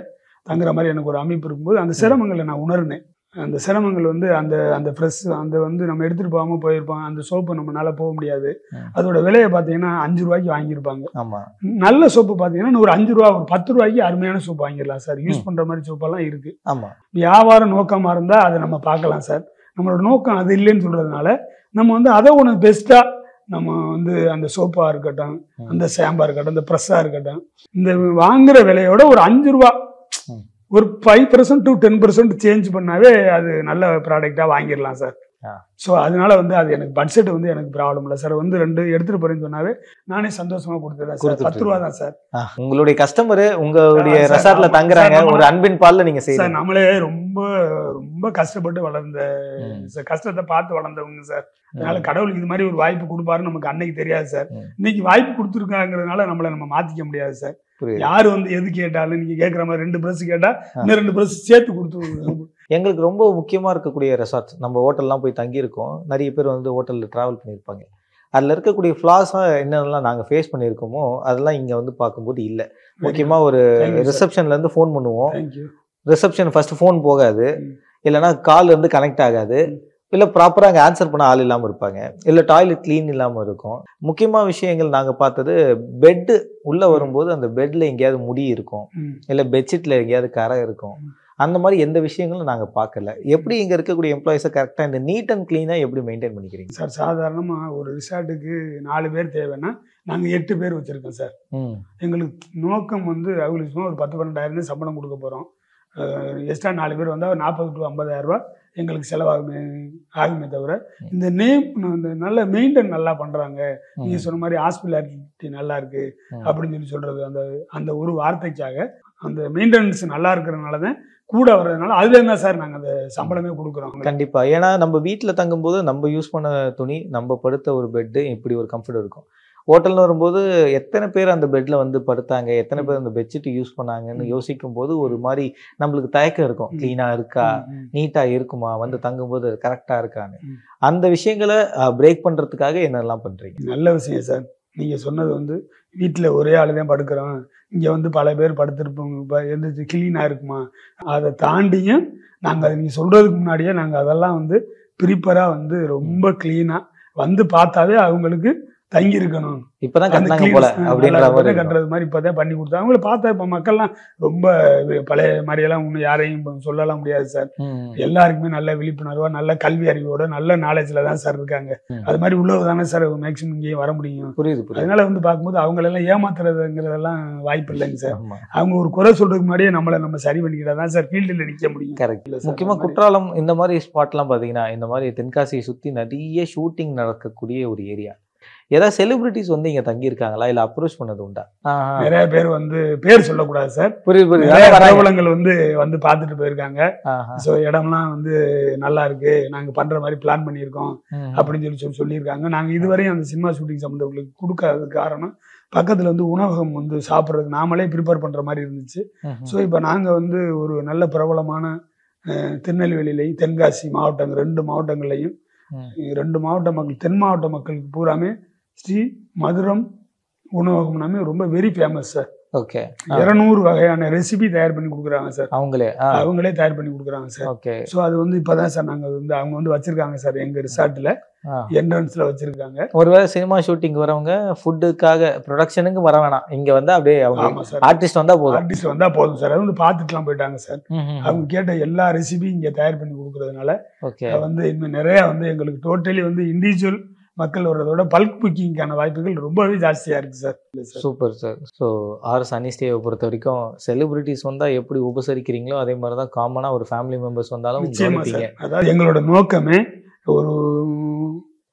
தங்குற மாதிரி எனக்கு ஒரு அமைப்பு இருக்கும்போது அந்த சிரமங்களை நான் உணர்னேன். அந்த சிரமங்கள் வந்து அந்த அந்த ஃப்ரெஷ் அந்த வந்து நம்ம எடுத்துட்டு போகாம போயிருப்போம். அந்த சோப்பு நம்மளால போக முடியாது. அதோட விலையை பார்த்தீங்கன்னா 5 ரூபாய்க்கு வாங்கியிருப்பாங்க. நல்ல சோப்பு பார்த்தீங்கன்னா ஒரு 5 ரூபா ஒரு 10 ரூபாய்க்கு அருமையான சோப்பு வாங்கிடலாம் சார். யூஸ் பண்ற மாதிரி சோப்பெல்லாம் இருக்கு. வியாபார நோக்கமா இருந்தா அதை நம்ம பார்க்கலாம் சார். நம்மளோட நோக்கம் அது இல்லைன்னு சொல்றதுனால நம்ம வந்து அதை ஒன்று பெஸ்டா நம்ம வந்து அந்த சோப்பா இருக்கட்டும், அந்த ஷாம்பா இருக்கட்டும், இந்த ப்ரெஸ்ஸா இருக்கட்டும், இந்த வாங்குற விலையோட ஒரு 5 ரூபா ஒரு 5% to 10% சேஞ்ச் பண்ணாவே அது நல்ல ப்ராடக்டா வாங்கிடலாம் சார். ஸோ அதனால வந்து அது எனக்கு பட்ஜெட் வந்து எனக்கு ப்ராப்ளம் இல்லை சார். வந்து 2 எடுத்துட்டு போறேன்னு சொன்னாவே நானே சந்தோஷமா கொடுத்துருவேன் சார். 10 ரூபா தான் சார்.
உங்களுடைய கஸ்டமர் உங்களுடைய ரெசார்ட்ல தங்குறாங்க, ஒரு அன்பின் பால்ல நீங்க செய்யலாம்.
நம்மளே ரொம்ப ரொம்ப கஷ்டப்பட்டு வளர்ந்த கஷ்டத்தை பார்த்து வளர்ந்தவங்க சார். அதனால கடவுள் இது மாதிரி ஒரு வாய்ப்பு கொடுப்பாருன்னு நமக்கு அன்னைக்கு தெரியாது சார். இன்னைக்கு வாய்ப்பு கொடுத்துருக்காங்கிறதுனால நம்ம மாத்திக்க முடியாது சார். யாரு வந்து எது கேட்டாலும் நீங்க கேட்குற மாதிரி 2 பிரஸ் கேட்டா இன்னும் 2 பிரஸ் சேர்த்து கொடுத்து.
எங்களுக்கு ரொம்ப முக்கியமா இருக்கக்கூடிய ரெசார்ட்ஸ், நம்ம ஹோட்டல்லாம் போய் தங்கியிருக்கோம். நிறைய பேர் வந்து ஹோட்டல்ல டிராவல் பண்ணியிருப்பாங்க. அதில் இருக்கக்கூடிய ஃப்ளாஸாக என்னென்னலாம் நாங்கள் ஃபேஸ் பண்ணியிருக்கோமோ அதெல்லாம் இங்கே வந்து பார்க்கும்போது இல்லை. முக்கியமாக ஒரு ரிசப்ஷன்லேருந்து ஃபோன் பண்ணுவோம். ரிசப்ஷன் ஃபர்ஸ்ட் ஃபோன் போகாது, இல்லைன்னா கால் வந்து கனெக்ட் ஆகாது, இல்லை ப்ராப்பராக அங்கே ஆன்சர் பண்ண ஆள் இல்லாமல் இருப்பாங்க, இல்லை டாய்லெட் க்ளீன் இல்லாமல் இருக்கும். முக்கியமாக விஷயங்கள் நாங்கள் பார்த்தது, பெட்டு உள்ளே வரும்போது அந்த பெட்டில் எங்கேயாவது முடி இருக்கும், இல்லை பெட்ஷீட்டில் எங்கேயாவது கரை இருக்கும். அந்த மாதிரி எந்த விஷயங்களும் நாங்கள் பார்க்கல. எப்படி இங்கே இருக்கக்கூடிய எம்ப்ளாயிஸை கரெக்டாக இந்த நீட் அண்ட் க்ளீனாக எப்படி மெயின்டைன் பண்ணிக்கிறீங்க
சார்? சாதாரணமாக ஒரு ரிசார்ட்டுக்கு 4 பேர் தேவைன்னா நாங்கள் 8 பேர் வச்சுருக்கோம் சார். எங்களுக்கு நோக்கம் வந்து அவங்களுக்கு சும்மா ஒரு 10-12,000 சம்பளம் கொடுக்க போகிறோம். எக்ஸ்ட்ரா 4 பேர் வந்தால் 40,000 to 50,000 ரூபா எங்களுக்கு ஆகுமே தவிர இந்த இந்த நல்ல மெயின்டைன் நல்லா பண்ணுறாங்க, நீங்கள் சொன்ன மாதிரி ஹாஸ்பிட்டாலிட்டி நல்லா இருக்குது அப்படின்னு சொல்கிறது அந்த அந்த ஒரு வார்த்தைக்காக அந்த மெயின்டெனன்ஸ் நல்லா இருக்கிறதுனால தான் கூட வர்றதுனால அதுல இருந்தா சார் நாங்கள் அந்த சம்பளமே கொடுக்குறோம்.
கண்டிப்பா. ஏன்னா நம்ம வீட்டில் தங்கும்போது நம்ம யூஸ் பண்ண துணி, நம்ம படுத்த ஒரு பெட்டு, இப்படி ஒரு கம்ஃபர்ட் இருக்கும். ஹோட்டல்னு வரும்போது எத்தனை பேர் அந்த பெட்ல வந்து படுத்தாங்க, எத்தனை பேர் அந்த பெட்ஷீட் யூஸ் பண்ணாங்கன்னு யோசிக்கும் போது ஒரு மாதிரி நம்மளுக்கு தயக்கம் இருக்கும். கிளீனா இருக்கா, நீட்டா இருக்குமா, வந்து தங்கும்போது கரெக்டா இருக்கான்னு. அந்த விஷயங்களை பிரேக் பண்றதுக்காக என்னெல்லாம் பண்றீங்க?
நல்ல விஷயம் சார். நீங்க சொன்னது வந்து வீட்டில் ஒரே ஆளு தான் படுக்கிறோம், இங்கே வந்து பல பேர் படுத்திருப்போங்க, எந்த கிளீனாக இருக்குமா, அதை தாண்டியும் நாங்கள் அதை நீங்கள் சொல்கிறதுக்கு முன்னாடியே நாங்கள் அதெல்லாம் வந்து ப்ரிப்பராக வந்து ரொம்ப கிளீனாக வந்து பார்த்தாவே அவங்களுக்கு தங்கி இருக்கணும்.
இப்பதான் கட்டுறாங்க போல அப்படின்ற மாதிரி
கட்டுறது மாதிரி இப்பதான் பண்ணி கொடுத்தாங்க. அவங்கள பார்த்தா இப்ப மக்கள்லாம் ரொம்ப பழைய மாதிரியெல்லாம் ஒன்றும் யாரையும் சொல்லலாம் முடியாது சார். எல்லாருக்குமே நல்ல விழிப்புணர்வா, நல்ல கல்வி அறிவோட, நல்ல நாலேஜ்ல தான் சார் இருக்காங்க. அது மாதிரி உள்ளவங்க தானே சார் மேக்சிமம் இங்கேயும் வர முடியும்.
புரியுது.
அதனால வந்து பார்க்கும்போது அவங்களெல்லாம் ஏமாத்துறதுங்கிறதெல்லாம் வாய்ப்பு இல்லைங்க சார். அவங்க ஒரு குறை சொல்றதுக்கு முன்னாடியே நம்ம சரி பண்ணிக்கிட்டா தான் சார் ஃபீல்டில் நிற்க முடியும்.
கரெக்ட். முக்கியமா குற்றாலம் இந்த மாதிரி ஸ்பாட்லாம் பாத்தீங்கன்னா, இந்த மாதிரி தென்காசியை சுத்தி நிறைய ஷூட்டிங் நடக்கக்கூடிய ஒரு ஏரியா. ஏதாவது செலிபிரிட்டிஸ் வந்து இங்க தங்கி இருக்காங்களா, இல்ல அப்ரோச் பண்ணது உண்டா?
நிறைய பேர் வந்து பேர் சொல்லக்கூடாது சார்.
புரியுது.
பிரபலங்கள் வந்து பார்த்துட்டு போயிருக்காங்க. ஸோ இடம்லாம் வந்து நல்லா இருக்கு, நாங்க பண்ற மாதிரி பிளான் பண்ணியிருக்கோம் அப்படின்னு சொல்லியிருக்காங்க. நாங்க இதுவரையும் அந்த சினிமா ஷூட்டிங் சம்பந்தங்களுக்கு கொடுக்காததுக்கு காரணம் பக்கத்துல வந்து உணவகம் வந்து சாப்பிட்றதுக்கு நாமளே ப்ரிப்பேர் பண்ற மாதிரி இருந்துச்சு. ஸோ இப்போ நாங்க வந்து ஒரு நல்ல பிரபலமான திருநெல்வேலியிலையும் தென்காசி மாவட்டம் 2 மாவட்டங்கள்லையும் 2 மாவட்ட மக்கள், தென் மாவட்ட மக்களுக்கு பூராமே ஸ்ரீ மதுரம் உணவகம்னாமே ரொம்ப வெரி ஃபேமஸ் சார்.
ஓகே
200 வகையான ரெசிபி தயார் பண்ணி கொடுக்குறாங்க சார். அவங்களே தயார் பண்ணி கொடுக்குறாங்க சார்.
ஓகே.
ஸோ அது வந்து இப்போதான் சார் நாங்கள் வந்து அவங்க வந்து வச்சிருக்காங்க சார் எங்கள் ரிசார்ட்டில் என்ட்ரன்ஸில் வச்சிருக்காங்க.
ஒருவேளை சினிமா ஷூட்டிங் வரவங்க ஃபுட்டுக்காக ப்ரொடக்ஷனுக்கு வர வேணாம், இங்கே வந்து அப்படியே அவங்க ஆர்டிஸ்ட் வந்தால் போதும் சார். அது வந்து பார்த்துட்டுலாம் போயிட்டாங்க சார். அவங்க கேட்ட எல்லா ரெசிபியும் இங்கே தயார் பண்ணி கொடுக்குறதுனால வந்து இன்னும் நிறையா வந்து எங்களுக்கு டோட்டலி வந்து இண்டிவிஜுவல் மக்கள் வர்றதோட பல்க் புக்கிங்கான வாய்ப்புகள் ரொம்பவே ஜாஸ்தியாக இருக்குது sir. Super sir. So R Sunny ஸ்டேவை பொறுத்த வரைக்கும் செலிபிரிட்டிஸ் வந்தால் எப்படி உபசரிக்கிறீங்களோ அதே மாதிரி தான் காமனாக ஒரு ஃபேமிலி மெம்பர்ஸ் வந்தாலும்
நிச்சயமாக சார். அதாவது எங்களோட நோக்கமே ஒரு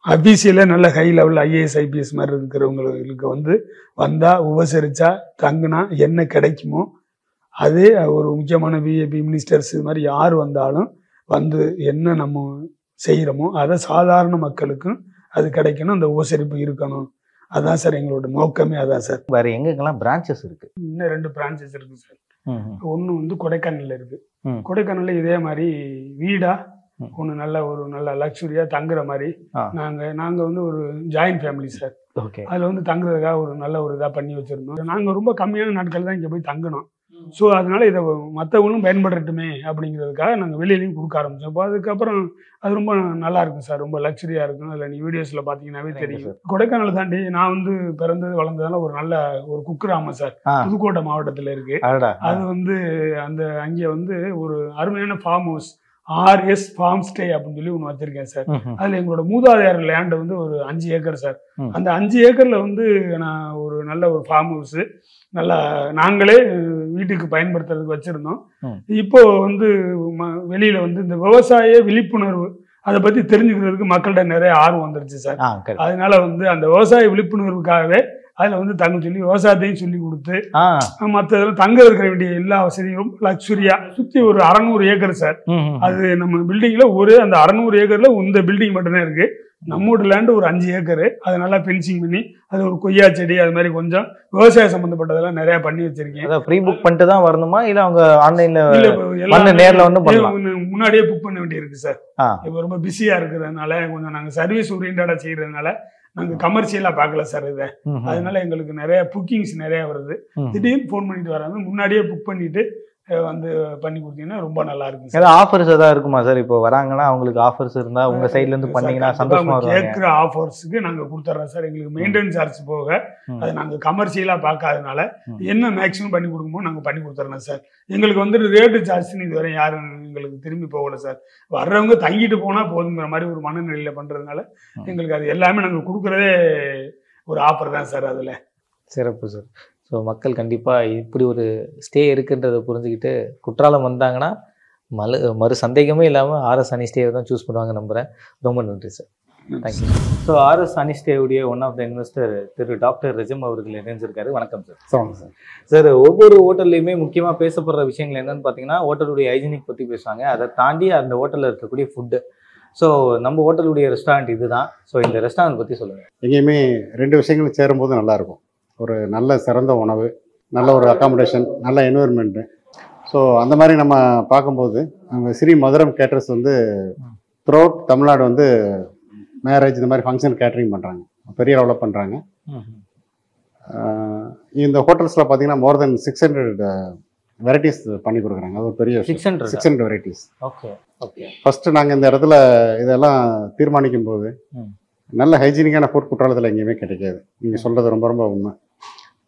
அபிஷியலாக நல்ல ஹை லெவலில் IAS IPS மாதிரி இருக்கிறவங்களுக்கு வந்து வந்தால் உபசரித்தா தங்குனா என்ன கிடைக்குமோ அதே ஒரு முக்கியமான VIP மினிஸ்டர்ஸ் இது மாதிரி யார் வந்தாலும் வந்து என்ன நம்ம செய்கிறோமோ அதை சாதாரண மக்களுக்கும் அது கிடைக்கணும், அந்த உபசரிப்பு இருக்கணும். அதான் சார் எங்களோட நோக்கமே. அதான் சார்.
வேற எங்கெங்கெல்லாம் பிரான்ச்சஸ் இருக்கு?
இன்னும் 2 பிரான்ச்சஸ் இருக்கு சார். ஒன்று வந்து கொடைக்கானல்ல இருக்கு. கொடைக்கானல்ல இதே மாதிரி வீடா ஒன்று நல்ல லக்ஸுரியா தங்குற மாதிரி நாங்க வந்து ஒரு ஜாயின்ட் ஃபேமிலி சார். அதுல வந்து தங்குறதுக்காக ஒரு நல்ல ஒரு இதா பண்ணி வச்சிருந்தோம். நாங்க ரொம்ப கம்மியான நாட்கள் தான் இங்க போய் தங்கணும். ஸோ அதனால இதை மற்றவங்களும் பயன்படுறட்டுமே அப்படிங்கிறதுக்காக நாங்கள் வெளியிலையும் கொடுக்க ஆரம்பிச்சோம். இப்போ அதுக்கப்புறம் அது ரொம்ப நல்லா இருக்கும் சார், ரொம்ப லக்ஸரியா இருக்கும். அதில் நீ வீடியோஸ்ல பார்த்தீங்கன்னாவே தெரியும். கொடைக்கானல் தாண்டி நான் வந்து பிறந்தது வளர்ந்ததால ஒரு நல்ல ஒரு குக்கிராமம் சார், புதுக்கோட்டை மாவட்டத்தில் இருக்கு. அது வந்து அங்கே வந்து ஒரு அருமையான farm house RS farm stay அப்படின்னு சொல்லி ஒன்று வச்சிருக்கேன் சார். அதுல எங்களோட மூதாதையார் லேண்ட் வந்து ஒரு 5 ஏக்கர் சார். அந்த 5 ஏக்கர்ல வந்து நான் ஒரு நல்ல ஒரு ஃபார்ம் ஹவுஸ் நல்லா நாங்களே வீட்டுக்கு பயன்படுத்துறதுக்கு வச்சிருந்தோம். இப்போ வந்து வெளியில வந்து இந்த விவசாய விழிப்புணர்வு அதை பத்தி தெரிஞ்சுக்கிறதுக்கு மக்கள்கிட்ட நிறைய ஆர்வம் வந்துருச்சு சார். அதனால வந்து அந்த விவசாய விழிப்புணர்வுக்காகவே அதுல வந்து தங்க சொல்லி விவசாயத்தையும் சொல்லி கொடுத்து மற்ற தங்க இருக்கிற வேண்டிய எல்லா வசதியும் லக்ஸுரியா சுத்தி ஒரு 600 ஏக்கர் சார். அது நம்ம பில்டிங்ல அந்த 600 ஏக்கர்ல இந்த பில்டிங் மட்டும்தான் இருக்கு. நம்மோட லேண்ட் ஒரு 5 ஏக்கரு. அதை நல்லா பென்சிங் பண்ணி அது ஒரு கொய்யா செடி அது மாதிரி கொஞ்சம் விவசாய சம்பந்தப்பட்டதெல்லாம் நிறைய பண்ணி வச்சிருக்கேன்.
ப்ரீ புக் பண்ணிட்டு தான் வரணுமா இல்ல அவங்க ஆன்லைன்ல நேர்ல வந்து
முன்னாடியே புக் பண்ண வேண்டியிருக்கு சார். இப்போ ரொம்ப பிஸியா இருக்கிறதுனால கொஞ்சம் நாங்க சர்வீஸ் ஓரியன்டா செய்யறதுனால நாங்க கமர்ஷியலா பார்க்கல சார் இதை. அதனால எங்களுக்கு நிறைய புக்கிங்ஸ் நிறைய வருது. திடீர்னு ஃபோன் பண்ணிட்டு வராங்க, முன்னாடியே புக் பண்ணிட்டு வந்து பண்ணி கொடுத்தீங்கன்னா ரொம்ப நல்லா இருக்கும்.
ஏதாவது ஆஃபர்ஸ் ஏதாவது இருக்குமா சார்? இப்போ வராங்கன்னா அவங்களுக்கு ஆஃபர்ஸ் இருந்தா உங்க சைட்ல இருந்து பண்ணீங்கன்னா சந்தோஷமா இருக்கும்.
கேட்குற ஆஃபர்ஸ்க்கு நாங்க கொடுத்துறோம் சார். எங்களுக்கு மெயின்டெனன்ஸ் சார்ஜ் போக அதை நாங்க கமர்ஷியலா பார்க்காதனால என்ன மேக்ஸிமம் பண்ணி கொடுக்குமோ நாங்க பண்ணி கொடுத்துறோம் சார். எங்களுக்கு வந்து ரேட்டு ஜாஸ்தின்னு இதுவரை யாரும் எங்களுக்கு திரும்பி போகல சார். வர்றவங்க தங்கிட்டு போனா போதுங்கிற மாதிரி ஒரு மனநிலையில பண்றதுனால எங்களுக்கு அது எல்லாமே நாங்க கொடுக்குறதே ஒரு ஆஃபர் தான் சார். அதுல
சிறப்பு சார். ஸோ மக்கள் கண்டிப்பாக இப்படி ஒரு ஸ்டே இருக்குன்றதை புரிஞ்சுக்கிட்டு குற்றாலம் வந்தாங்கன்னா மறு சந்தேகமே இல்லாமல் RS சன்னி ஸ்டேவை தான் சூஸ் பண்ணுவாங்க நம்புகிறேன். ரொம்ப நன்றி sir. Thank you. So RS Sunny ஸ்டேவுடைய ஒன் ஆஃப் த இன்வெஸ்டர் திரு டாக்டர் ரெஜம் அவர்கள் இணைஞ்சிருக்காரு. வணக்கம் சார்.
சொல்லுங்கள் சார்.
சார், ஒவ்வொரு ஹோட்டல்லையுமே முக்கியமாக பேசப்படுற விஷயங்கள் என்னென்னு பார்த்தீங்கன்னா ஹோட்டலுடைய ஹைஜீனிக் பற்றி பேசுவாங்க. அதை தாண்டி அந்த ஹோட்டலில் இருக்கக்கூடிய ஃபுட்டு. ஸோ நம்ம ஹோட்டலுடைய ரெஸ்டாரண்ட் இதுதான். ஸோ இந்த ரெஸ்டாரண்ட் பற்றி சொல்லுங்கள்.
எங்கேயுமே 2 விஷயங்கள் சேரும்போது நல்லாயிருக்கும். ஒரு நல்ல சிறந்த உணவு, நல்ல ஒரு அக்காமடேஷன், நல்ல என்விரான்மெண்ட்டு. ஸோ அந்த மாதிரி நம்ம பார்க்கும்போது நம்ம ஸ்ரீ மதுரம் கேட்டர்ஸ் வந்து த்ரூஅவுட் தமிழ்நாடு வந்து மேரேஜ் இந்த மாதிரி ஃபங்க்ஷன் கேட்டரிங் பண்ணுறாங்க, பெரிய லெவலில் பண்ணுறாங்க. இந்த ஹோட்டல்ஸில் பார்த்தீங்கன்னா மோர் தென் 600 வெரைட்டிஸ் பண்ணி கொடுக்குறாங்க. அது ஒரு பெரிய 600 வெரைட்டிஸ்.
Okay okay.
ஃபஸ்ட்டு நாங்கள் இந்த இடத்துல இதெல்லாம் தீர்மானிக்கும் போது நல்ல ஹைஜீனிக்கான ஃபுட் குற்றாலத்தில் எங்கேயுமே கிடைக்காது. நீங்கள் சொல்கிறது ரொம்ப ரொம்ப உண்மை.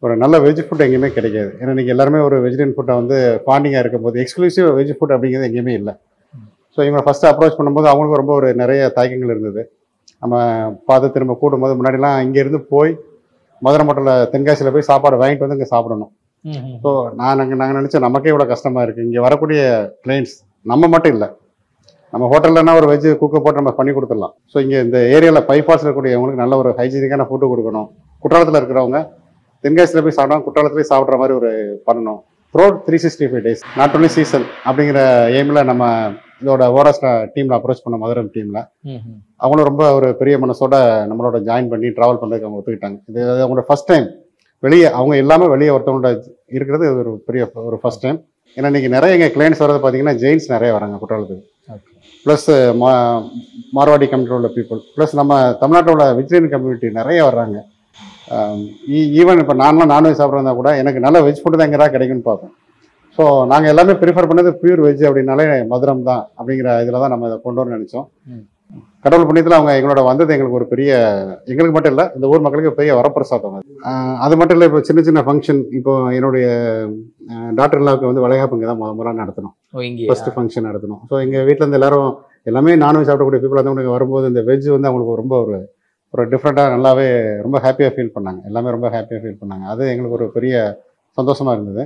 ஒரு நல்ல வெஜ் ஃபுட் எங்கேயுமே கிடைக்காது. ஏன்னா இன்றைக்கி எல்லாருமே ஒரு வெஜிடேரியன் ஃபுட்டை வந்து பாண்டிங்காக இருக்கும்போது எக்ஸ்க்ளூசிவ் வெஜ் ஃபுட் அப்படிங்கிறது எங்கேயுமே இல்லை. ஸோ இவங்க ஃபஸ்ட்டு அப்ரோச் பண்ணும்போது அவங்களுக்கு ரொம்ப ஒரு நிறைய தயக்கங்கள் இருந்தது. நம்ம பார்த்து திரும்ப கூடும்போது முன்னாடிலாம் இங்கேருந்து போய் மதுரை மட்டலில் தென்காசியில் போய் சாப்பாடு வாங்கிட்டு வந்து இங்கே சாப்பிடணும். ஸோ நாங்கள் நினச்சோம் நமக்கே இவ்வளோ கஷ்டமாக இருக்குது. இங்கே வரக்கூடிய கிளைண்ட்ஸ் நம்ம மட்டும் இல்லை, நம்ம ஹோட்டல்லனா ஒரு வெஜ் குக்கை போட்டு நம்ம பண்ணி கொடுத்துடலாம். ஸோ இங்கே இந்த ஏரியாவில் பைபாஸில் இருக்கக்கூடியவங்களுக்கு நல்ல ஒரு ஹைஜீனிக்கான ஃபுட்டு கொடுக்கணும். குற்றாலத்தில் இருக்கிறவங்க தென்காசியில் போய் சாப்பிடுவாங்க, குற்றாலத்தில் போய் சாப்பிட்ற மாதிரி ஒரு பண்ணணும். Throughout 365 days, not only season அப்படிங்கிற எய்மில் நம்ம இதோட ஓரஸ்ட் டீமில் அப்ரோச் பண்ண மதுரை டீமில் அவங்களும் ரொம்ப ஒரு பெரிய மனசோட நம்மளோட ஜாயின் பண்ணி ட்ராவல் பண்ணுறதுக்கு அவங்க ஒத்துக்கிட்டாங்க. இது அவங்களோட ஃபஸ்ட் டைம் வெளியே அவங்க எல்லாமே வெளியே ஒருத்தவங்களோட இருக்கிறது ஒரு பெரிய ஒரு ஃபஸ்ட் டைம். ஏன்னா இன்றைக்கி நிறைய எங்கள் கிளைண்ட்ஸ் வரது பார்த்தீங்கன்னா ஜெயின்ஸ் நிறைய வராங்க குற்றாலத்துக்கு. ப்ளஸ் மார்வாடி கம்யூனிட்டி உள்ள பீப்புள், ப்ளஸ் நம்ம தமிழ்நாட்டில் உள்ள வெஜிடேரியன் கம்யூனிட்டி நிறைய வர்றாங்க. ஈவன் இப்போ நான்லாம் நான்வெஜ் சாப்பிட்றதா கூட எனக்கு நல்ல வெஜ் ஃபுட்டு தான் எங்கே கிடைக்குன்னு பார்ப்போம். ஸோ நாங்கள் எல்லாமே ப்ரிஃபர் பண்ணது பியூர் வெஜ் அப்படின்னாலே மதுரம் தான் அப்படிங்கிற இதில் தான் நம்ம இதை கொண்டு வரணும்னு நினச்சோம். கடவுள் புண்ணியத்தில் அவங்க எங்களோட வந்தது எங்களுக்கு ஒரு பெரிய, எங்களுக்கு மட்டும் இல்லை இந்த ஊர் மக்களுக்கு பெரிய வரப்பிரசாதம். அது மட்டும் இல்லை, இப்போ சின்ன சின்ன ஃபங்க்ஷன், இப்போ என்னுடைய டாக்டர் எல்லாவுக்கு வந்து வளைகாப்பு இங்கே தான் முதல்ல நடத்தணும், ஃபர்ஸ்ட் ஃபங்க்ஷன் நடத்தணும். ஸோ எங்கள் வீட்டில் இருந்து எல்லாரும் எல்லாமே நான்வெஜ் சாப்பிடக்கூடிய பீப்புள் வந்து உங்களுக்கு வரும்போது இந்த வெஜ் வந்து அவங்களுக்கு ரொம்ப ஒரு டிஃப்ரெண்ட்டாக நல்லாவே ரொம்ப ஹாப்பியாக ஃபீல் பண்ணாங்க. எல்லாமே ரொம்ப ஹாப்பியாக ஃபீல் பண்ணாங்க. அது எங்களுக்கு ஒரு பெரிய சந்தோஷமாக இருந்தது.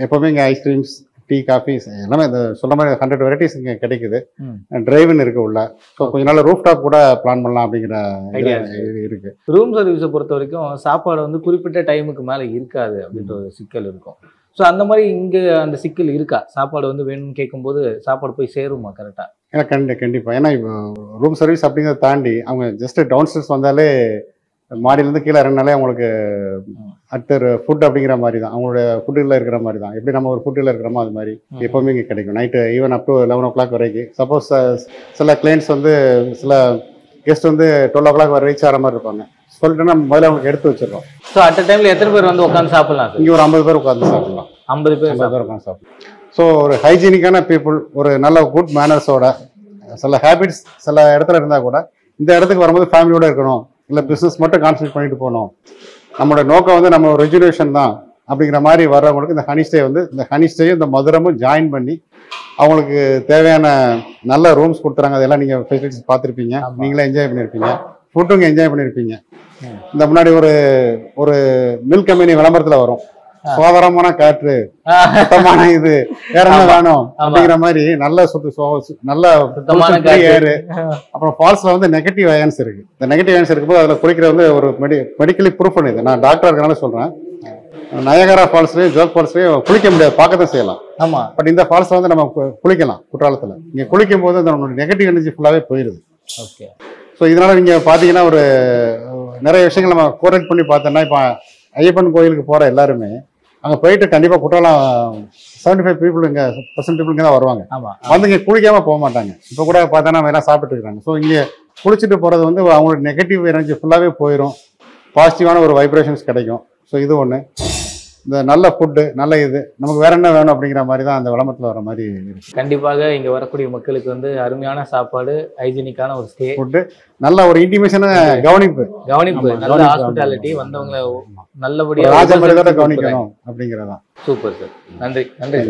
எப்போவுமே இங்கே ஐஸ்கிரீம்ஸ், டீ, காஃபிஸ் எல்லாமே இந்த சொல்ல மாதிரி 100 வெரைட்டிஸ் இங்கே கிடைக்குது. டிரைவ்னு இருக்கு உள்ள. ஸோ கொஞ்ச நாள் ரூஃப் டாப் கூட பிளான் பண்ணலாம் அப்படிங்கிற ஐடியா இருக்கு.
ரூம் சர்வீஸை பொறுத்த வரைக்கும் சாப்பாடு வந்து குறிப்பிட்ட டைமுக்கு மேலே இருக்காது அப்படின்ற ஒரு சிக்கல் இருக்கும். ஸோ அந்த மாதிரி இங்கே அந்த சிக்கல் இருக்கா? சாப்பாடு வந்து வேணும்னு கேட்கும்போது சாப்பாடு போய் சேருமா கரெக்டாக?
ஏன்னா கண்டிப்பாக. ஏன்னா இப்போ ரூம் சர்வீஸ் அப்படிங்கிறத தாண்டி அவங்க ஜஸ்ட் டவுன் ஸ்டேர்ஸ் வந்தாலே மாடியிலேருந்து கீழே இறங்கினாலே அவங்களுக்கு அடுத்த ஃபுட் அப்படிங்கிற மாதிரி தான், அவங்களோட ஃபுட்டில் இருக்கிற மாதிரி தான். எப்படி நம்ம ஒரு ஃபுட்டில் இருக்கிறோமோ அது மாதிரி எப்போவுமே இங்கே கிடைக்கும். Night even up to 11 o'clock வரைக்கும். சப்போஸ் சில கிளைண்ட்ஸ் வந்து சில கெஸ்ட் வந்து 12 o'clock வரை ரீச் ஆகிற மாதிரி இருப்பாங்க. சொல்லிட்டோன்னா முதல்ல அவங்களுக்கு எடுத்து வச்சிடறோம்.
ஸோ அட் டைமில் எத்தனை பேர் வந்து உட்காந்து சாப்பிடலாம்?
இங்கே ஒரு 50 பேர் உட்காந்து சாப்பிடலாம்.
50 பேர்
உட்காந்து சாப்பிடலாம். ஸோ ஒரு ஹைஜீனிக்கான பீப்புள், ஒரு நல்ல குட் மேனர்ஸோட, சில ஹேபிட்ஸ் சில இடத்துல இருந்தால் கூட இந்த இடத்துக்கு வரும்போது ஃபேமிலியோடு இருக்கணும், இல்லை பிஸ்னஸ் மட்டும் கான்சன்ட்ரேட் பண்ணிட்டு போகணும், நம்மளோட நோக்கம் வந்து நம்ம ரெஜுலேஷன் தான் அப்படிங்கிற மாதிரி வர்றவங்களுக்கு இந்த ஹனி ஸ்டே வந்து இந்த ஹனி ஸ்டேயும் இந்த மதுரமும் ஜாயின் பண்ணி அவங்களுக்கு தேவையான நல்ல ரூம்ஸ் கொடுத்துறாங்க. அதெல்லாம் நீங்கள் ஃபெசிலிட்டிஸ் பார்த்துருப்பீங்க, நீங்களே என்ஜாய் பண்ணியிருப்பீங்க, ஃபுட்டும் என்ஜாய் பண்ணியிருப்பீங்க. இந்த முன்னாடி ஒரு மில்க் கம்பெனி விளம்பரத்தில் வரும், சோதரமான காற்று, சுத்தமான இது, வேற என்ன வேணும் அப்படிங்கிற மாதிரி நல்ல நல்ல ஏறு. அப்புறம் ஃபால்ஸ்ல வந்து நெகட்டிவ் அயன்ஸ் இருக்கு. இந்த நெகட்டிவ் அயன்ஸ் இருக்கும்போது அதுல குளிக்கிறது வந்து ஒரு மெடிக்கலி ப்ரூஃப் பண்ணுது. நான் டாக்டர் இருக்கனால சொல்றேன், நயகரா ஃபால்ஸ்லயும் ஜோக் ஃபால்ஸ்லயும் குளிக்க முடியாது, பார்க்கத்தான் செய்யலாம். ஆமா, பட் இந்த ஃபால்ஸ்ல வந்து நம்ம குளிக்கலாம். குற்றாலத்துல இங்க குளிக்கும் போது நம்மளோட நெகட்டிவ் எனர்ஜி ஃபுல்லாவே போயிருது. ஓகே. ஸோ இதனால நீங்க பாத்தீங்கன்னா ஒரு நிறைய விஷயங்கள் நம்ம கோஆர்டினேட் பண்ணி பார்த்தோம்னா, இப்போ ஐயப்பன் கோயிலுக்கு போற எல்லாருமே அங்கே போயிட்டு கண்டிப்பாக குற்றாலம் 75% பீப்புள் இங்கே பீப்புளுங்க தான் வருவாங்க. வந்து இங்கே குளிக்காமல் போக மாட்டாங்க. இப்போ கூட பார்த்தோன்னா நம்ம எல்லாம் சாப்பிட்டு இருக்காங்க. ஸோ இங்கே குளிச்சுட்டு போகிறது வந்து அவங்களோட நெகட்டிவ் எனர்ஜி ஃபுல்லாகவே போயிடும், பாசிட்டிவான ஒரு வைப்ரேஷன்ஸ் கிடைக்கும். ஸோ இது ஒன்று. இந்த நல்ல ஃபுட்டு, நல்ல இது நமக்கு வேற என்ன வேணும் அப்படிங்கிற மாதிரி தான் அந்த விளம்பரத்தில் வர மாதிரி இருக்கு.
கண்டிப்பாக இங்கே வரக்கூடிய மக்களுக்கு வந்து அருமையான சாப்பாடு, ஹைஜீனிக்கான ஒரு ஸ்டே,
ஃபுட்டு, நல்ல ஒரு இன்டிமேஷனான கவனிப்பு,
நல்ல ஹாஸ்பிட்டாலிட்டி, வந்தவங்களை நல்லபடியாக
ராஜமரியாதை கவனிக்கணும் அப்படிங்கிறதான்.
Super sir. நன்றி.